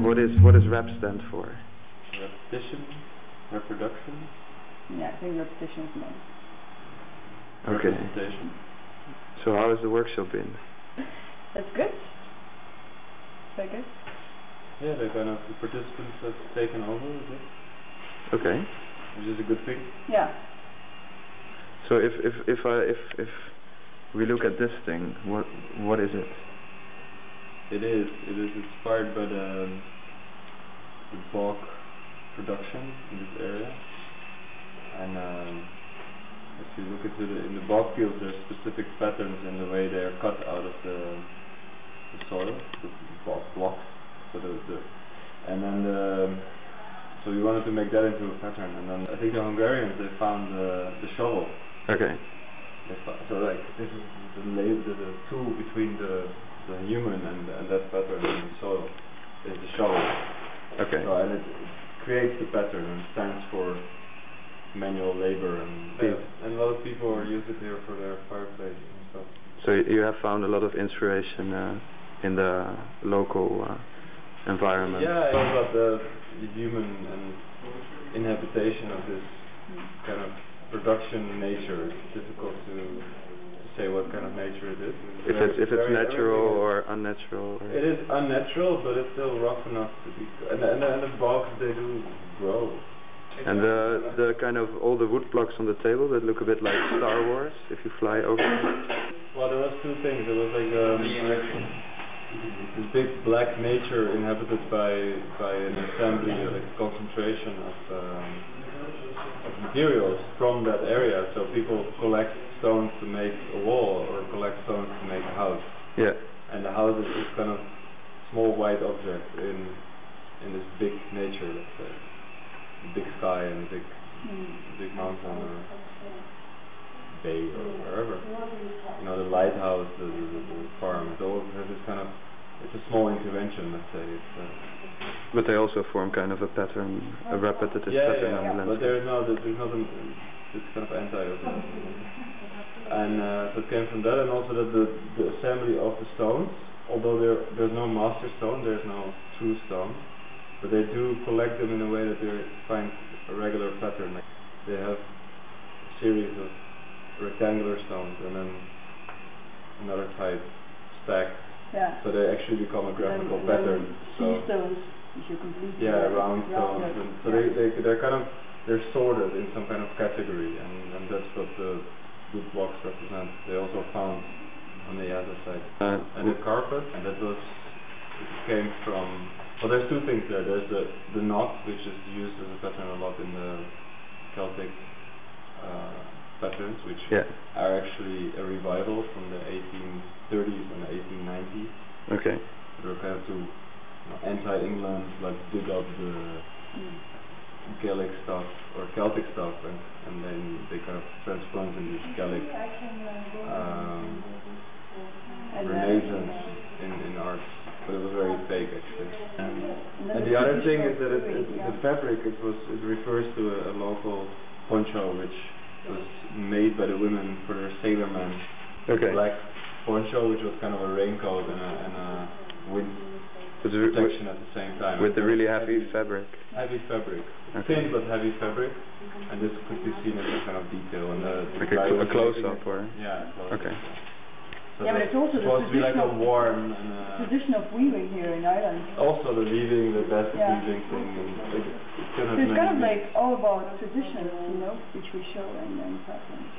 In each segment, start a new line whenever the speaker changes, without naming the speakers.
what does repp stand for?
Repetition, reproduction.
Yeah, I think repetition is main.
Okay.
Representation.
So how has the workshop been?
That's good. Very good.
Yeah, the participants have taken over a bit.
Okay.
Which is a good thing.
Yeah.
So if we look at this thing, what is it?
It is inspired by the bog production in this area, and if you look into in the bog fields, there's specific patterns in the way they are cut out of the soil, the bog blocks. So so we wanted to make that into a pattern, and then I think the Hungarians, they found the shovel.
Okay.
So like this is the tool between the human and that pattern in the soil is the shovel.
Okay.
So and it creates the pattern and stands for manual labor, and a lot of people use it here for their fireplaces and stuff.
So you have found a lot of inspiration in the local environment.
Yeah, it's about the human and inhabitation of this kind of production nature. It's difficult to say what kind of nature it is.
If it's natural or unnatural. Or
it is unnatural, but it's still rough enough to be. And the bogs, they do grow.
And the kind of all the wood blocks on the table that look a bit like Star Wars if you fly over them.
Well, there was two things. There was like this big black nature inhabited by an assembly, like a concentration of materials from that area. So people collect stones to make a wall or collect stones to make a house.
Yeah. And
the house is this kind of small white object in this big nature, let's say. Big sky and big mountain or bay or wherever. You know, the lighthouse, the farm, it all has this kind of, it's a small intervention, let's say.
But they also form kind of a pattern, a repetitive pattern on the landscape.
But there's not it's kind of anti-open. And so it came from that, and also that the assembly of the stones, although there's no master stone, there's no true stone, but they do collect them in a way that they find a regular pattern. Like they have a series of rectangular stones and then another type stacked. Yeah. So they actually become a graphical pattern. So
stones, if you complete.
Yeah, round stones. And so they're sorted in some kind of category, and that's what the wood blocks represent. They also found on the Easa side. And the carpet, and that came from. Well, there's two things there. There's the knot, which is used as a pattern a lot in the Celtic patterns, which are actually a revival from the 1830s and the 1890s. Okay. They were kind of to anti-England, like dig up the Gaelic stuff or Celtic stuff, and then they kind of transformed into this Gaelic renaissance in art. But it was very fake actually. And the other thing is that the fabric it refers to a local poncho which was made by the women for their sailormen. Okay. Black poncho, which was kind of a raincoat and a wind protection at the same time.
With the really heavy fabric.
Heavy fabric. Okay. Thin but heavy fabric, and this could be seen as a kind of detail. And
like a close-up or?
Yeah.
Okay.
So
yeah, but it's also
supposed to be like a warm
tradition of weaving here in Ireland.
Also the weaving, the best weaving thing.
So it's kind of like all about traditions, you know, which we show in patterns.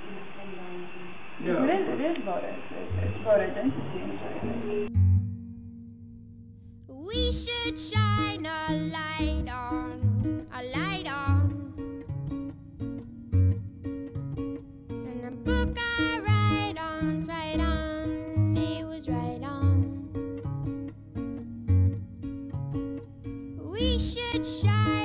Yeah. It is about it. It's about identity in a way.
We should shine a light on. And a book I write on. We should shine.